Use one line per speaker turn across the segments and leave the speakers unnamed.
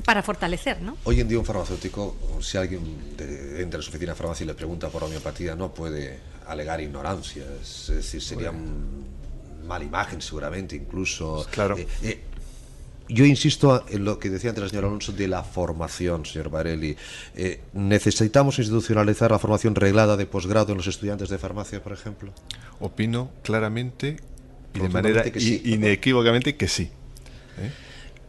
para fortalecer, ¿no?
Hoy en día un farmacéutico, si alguien entra en su oficina de farmacia y le pregunta por homeopatía, no puede alegar ignorancia, es decir, sería mala imagen seguramente, incluso.
Claro.
Yo insisto en lo que decía antes el señor Alonso de la formación, señor Varelli. ¿Necesitamos institucionalizar la formación reglada de posgrado en los estudiantes de farmacia, por ejemplo?
Opino claramente y de manera inequívocamente que sí.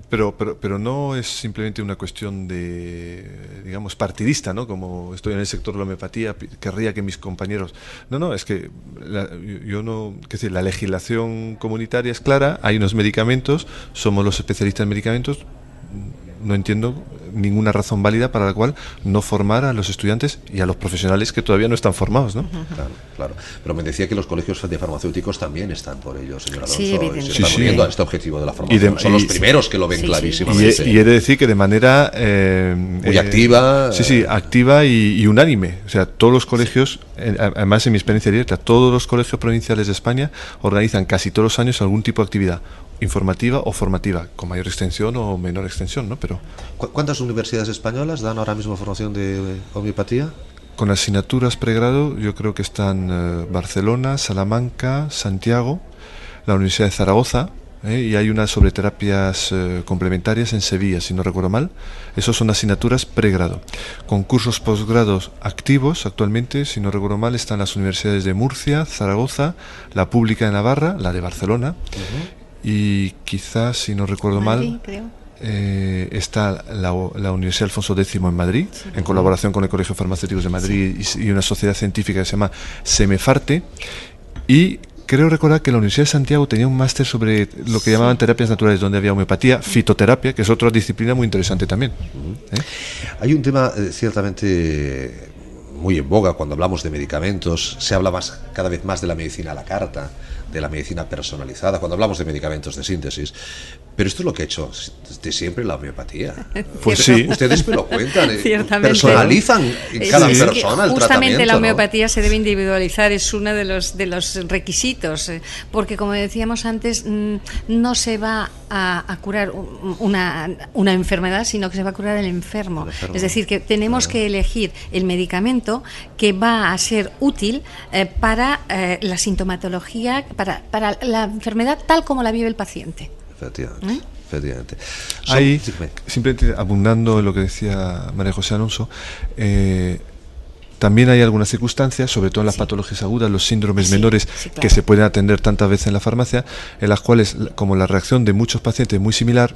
Pero no es simplemente una cuestión de, digamos, partidista, ¿no? Como estoy en el sector de la homeopatía, querría que mis compañeros... No, es que la legislación comunitaria es clara, hay unos medicamentos, somos los especialistas en medicamentos, no entiendo ninguna razón válida para la cual no formar a los estudiantes y a los profesionales que todavía no están formados, ¿no?
Claro. Pero me decía que los colegios de farmacéuticos también están por ello, señor Alonso.
Sí,
se están uniendo a este objetivo de la formación. Son los primeros que lo ven clarísimamente.
Y he de decir que de manera...
muy activa.
Activa y unánime. O sea, todos los colegios, además en mi experiencia directa, todos los colegios provinciales de España organizan casi todos los años algún tipo de actividad informativa o formativa, con mayor extensión o menor extensión, ¿no? Pero
¿cuántas universidades españolas dan ahora mismo formación de homeopatía?
Con asignaturas pregrado yo creo que están Barcelona, Salamanca, Santiago, la Universidad de Zaragoza, y hay unas sobre terapias complementarias en Sevilla, si no recuerdo mal. Esas son asignaturas pregrado. Con cursos posgrados activos actualmente, si no recuerdo mal, están las universidades de Murcia, Zaragoza, la Pública de Navarra, la de Barcelona, y quizás, si no recuerdo mal, está la Universidad Alfonso X en Madrid, en colaboración con el Colegio de Farmacéuticos de Madrid y una sociedad científica que se llama Semefarte, y creo recordar que la Universidad de Santiago tenía un máster sobre lo que llamaban terapias naturales, donde había homeopatía, fitoterapia, que es otra disciplina muy interesante también.
Hay un tema ciertamente muy en boga cuando hablamos de medicamentos. Se habla cada vez más de la medicina a la carta, de la medicina personalizada, cuando hablamos de medicamentos de síntesis. Pero esto es lo que ha hecho desde siempre la homeopatía.
Pues sí.
Ustedes me lo cuentan. Personalizan en cada persona el tratamiento.
Justamente la homeopatía se debe individualizar, es uno de los requisitos, porque como decíamos antes, no se va a curar una enfermedad, sino que se va a curar el enfermo. Es decir, que tenemos que elegir el medicamento que va a ser útil para la sintomatología, para la enfermedad tal como la vive el paciente.
Efectivamente.
Ahí, simplemente abundando en lo que decía María José Alonso, también hay algunas circunstancias, sobre todo en las patologías agudas, los síndromes menores, claro, que se pueden atender tantas veces en la farmacia, en las cuales, como la reacción de muchos pacientes es muy similar,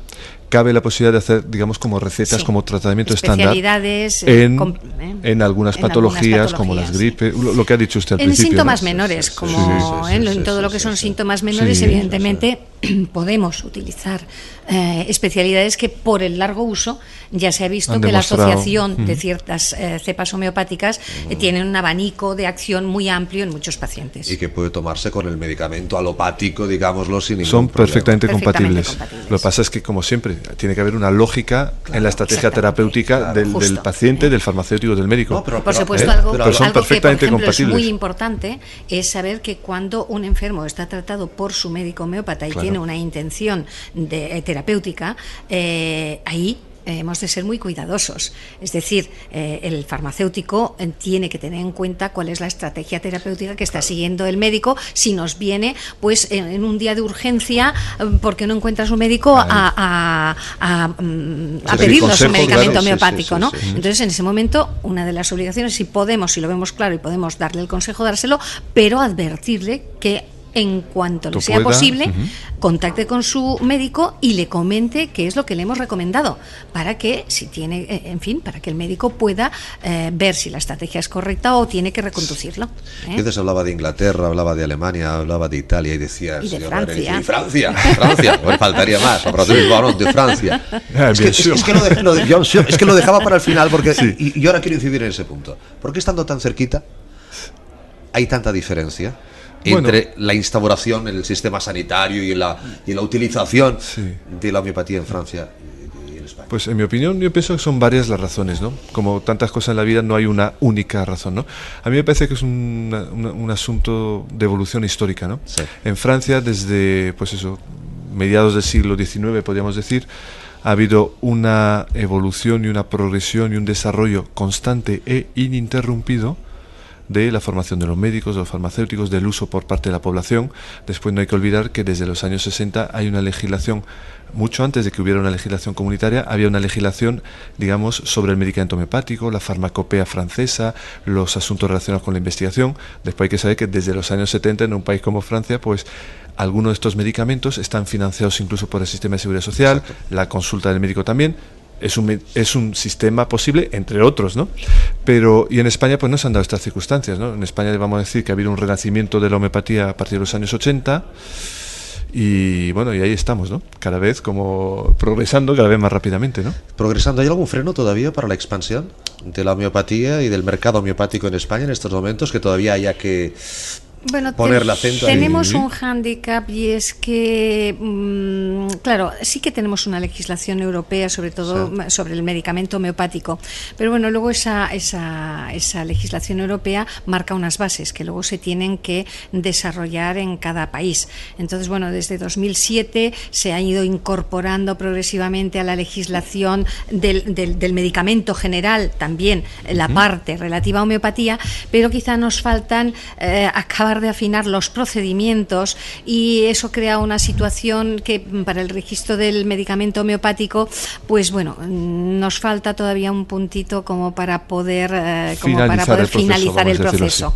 cabe la posibilidad de hacer, digamos, como recetas, como tratamiento estándar en algunas patologías, como las gripes, lo que ha dicho usted al principio.
En síntomas menores, como en todo lo que son síntomas menores, evidentemente podemos utilizar especialidades que por el largo uso ya se ha visto que la asociación de ciertas cepas homeopáticas tienen un abanico de acción muy amplio en muchos pacientes.
Y que puede tomarse con el medicamento alopático, digámoslo, sin ningún
Son
problema.
perfectamente compatibles. Lo que pasa es que, como siempre, tiene que haber una lógica en la estrategia terapéutica del paciente, del farmacéutico, del médico.
No, por supuesto, algo
son perfectamente
que, por ejemplo,
compatibles.
Es muy importante es saber que cuando un enfermo está tratado por su médico homeópata y tiene una intención terapéutica, ahí hemos de ser muy cuidadosos. Es decir, el farmacéutico tiene que tener en cuenta cuál es la estrategia terapéutica que está siguiendo el médico si nos viene pues en un día de urgencia porque no encuentra su médico a pedirnos un medicamento homeopático, ¿no? Entonces, en ese momento, una de las obligaciones, si lo vemos claro y podemos darle el consejo, dárselo, pero advertirle que en cuanto le sea posible, contacte con su médico y le comente qué es lo que le hemos recomendado, para que si tiene, para que el médico pueda ver si la estrategia es correcta o tiene que reconducirlo.
Entonces hablaba de Inglaterra, hablaba de Alemania, hablaba de Italia y decía...
Y de Francia.
Francia, pues faltaría más, de Francia. Es que lo dejaba para el final, porque y ahora quiero incidir en ese punto. ¿Por qué estando tan cerquita hay tanta diferencia entre la instauración en el sistema sanitario y la utilización de la homeopatía en Francia y en España?
Pues en mi opinión, yo pienso que son varias las razones, ¿no? Como tantas cosas en la vida, no hay una única razón, ¿no? A mí me parece que es un asunto de evolución histórica, ¿no? En Francia, desde mediados del siglo XIX, podríamos decir, ha habido una evolución y una progresión y un desarrollo constante e ininterrumpido de la formación de los médicos, de los farmacéuticos, del uso por parte de la población. Después no hay que olvidar que desde los años 60 hay una legislación, mucho antes de que hubiera una legislación comunitaria, había una legislación, digamos, sobre el medicamento homeopático, la farmacopea francesa, los asuntos relacionados con la investigación. Después hay que saber que desde los años 70 en un país como Francia, pues algunos de estos medicamentos están financiados incluso por el sistema de seguridad social. Exacto. La consulta del médico también. Es un sistema posible, entre otros, ¿no? Pero, y en España pues no se han dado estas circunstancias, ¿no? En España vamos a decir que ha habido un renacimiento de la homeopatía a partir de los años 80 y bueno, y ahí estamos, ¿no? Cada vez como progresando, cada vez más rápidamente, ¿no?
Progresando. ¿Hay algún freno todavía para la expansión de la homeopatía y del mercado homeopático en España en estos momentos, que todavía haya que poner el acento ahí?
Tenemos un hándicap y es que, claro, sí que tenemos una legislación europea, sobre todo sobre el medicamento homeopático, pero bueno, luego esa legislación europea marca unas bases que luego se tienen que desarrollar en cada país. Entonces, bueno, desde 2007 se ha ido incorporando progresivamente a la legislación del medicamento general también la parte relativa a homeopatía, pero quizá nos faltan acabar de afinar los procedimientos y eso crea una situación que para el registro del medicamento homeopático, pues bueno, nos falta todavía un puntito como para poder finalizar el proceso.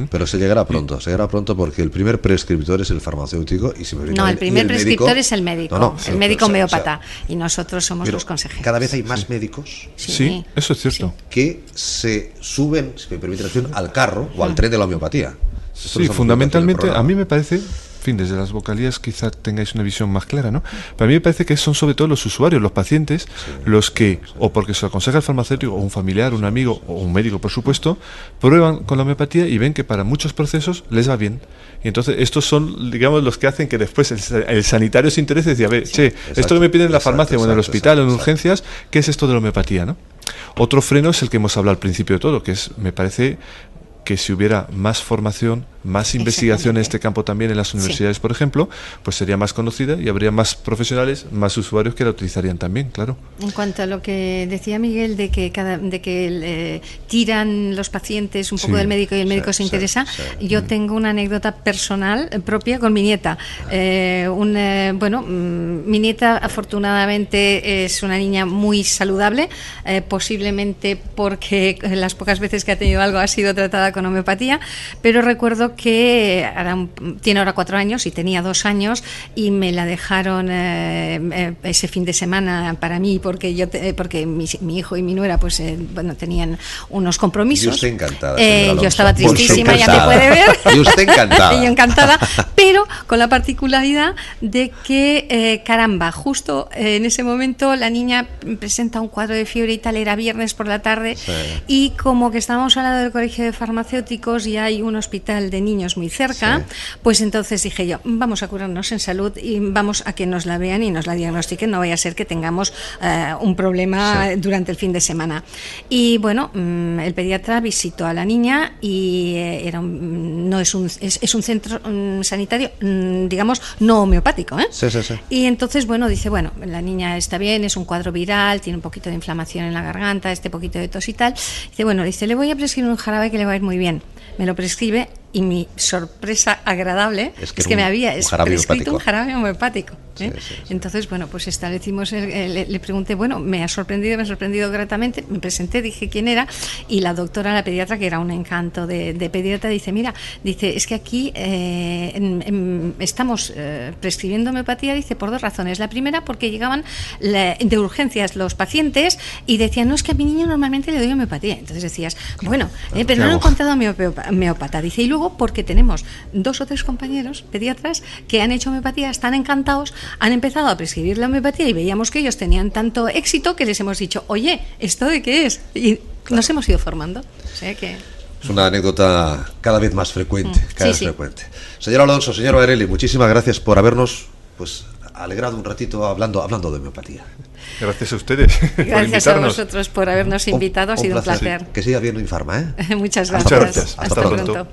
Pero se llegará pronto porque el primer prescriptor es el farmacéutico y
el primer prescriptor es el médico, el médico homeópata, y nosotros somos los consejeros.
Cada vez hay más médicos,
sí, eso es cierto,
que se suben, si me permite la expresión, al carro o al tren de la homeopatía.
Sí, fundamentalmente a mí me parece, en fin, desde las vocalías quizá tengáis una visión más clara, ¿no? Pero a mí me parece que son sobre todo los usuarios, los pacientes, los que, o porque se lo aconseja el farmacéutico, o un familiar, un amigo, o un médico, por supuesto, prueban con la homeopatía y ven que para muchos procesos les va bien. Y entonces estos son, digamos, los que hacen que después el sanitario se interese y decía, a ver, esto que me piden en la farmacia o en el hospital o en urgencias, ¿qué es esto de la homeopatía, no? Otro freno es el que hemos hablado al principio de todo, que es, me parece, que si hubiera más formación, más investigación en este campo también en las universidades, por ejemplo, pues sería más conocida y habría más profesionales, más usuarios que la utilizarían también, claro.
En cuanto a lo que decía Miguel de que tiran los pacientes un poco del médico y el médico se interesa, yo tengo una anécdota personal propia con mi nieta. Mi nieta afortunadamente es una niña muy saludable, posiblemente porque las pocas veces que ha tenido algo ha sido tratada con homeopatía, pero recuerdo que tiene ahora 4 años y tenía 2 años y me la dejaron ese fin de semana para mí porque mi hijo y mi nuera pues tenían unos compromisos.
Yo estoy encantada.
Yo estaba tristísima, ya me puede ver.
Yo estoy encantada.
Yo encantada, pero con la particularidad de que caramba, justo en ese momento la niña presenta un cuadro de fiebre y tal, era viernes por la tarde y como que estábamos al lado del colegio de farmacéuticos y hay un hospital de niños muy cerca, pues entonces dije yo, vamos a curarnos en salud y vamos a que nos la vean y nos la diagnostiquen, no vaya a ser que tengamos un problema durante el fin de semana. Y bueno, el pediatra visitó a la niña y es un centro sanitario, digamos, no homeopático, Y entonces, dice, la niña está bien, es un cuadro viral, tiene un poquito de inflamación en la garganta, poquito de tos y tal. Dice, le voy a prescribir un jarabe que le va a ir muy bien. Me lo prescribe y mi sorpresa agradable es que me había prescrito un jarabe homeopático. Entonces, pues establecimos, le pregunté, me ha sorprendido gratamente, me presenté, dije quién era y la doctora, la pediatra, que era un encanto de pediatra, dice, es que aquí estamos prescribiendo homeopatía, dice, por 2 razones. La primera, porque llegaban de urgencias los pacientes y decían, no, es que a mi niño normalmente le doy homeopatía. Entonces decías, pero no he encontrado homeópata. Dice, y luego porque tenemos 2 o 3 compañeros pediatras que han hecho homeopatía, están encantados, han empezado a prescribir la homeopatía y veíamos que ellos tenían tanto éxito que les hemos dicho, oye, ¿esto de qué es? Y nos hemos ido formando. O sea que...
Es una anécdota cada vez más frecuente, frecuente. Señor Alonso, señor Varelli, muchísimas gracias por habernos alegrado un ratito hablando de homeopatía.
Gracias a ustedes.
Gracias a vosotros por habernos invitado, ha sido un placer.
Que siga viendo Infarma,
Muchas gracias.
Hasta pronto.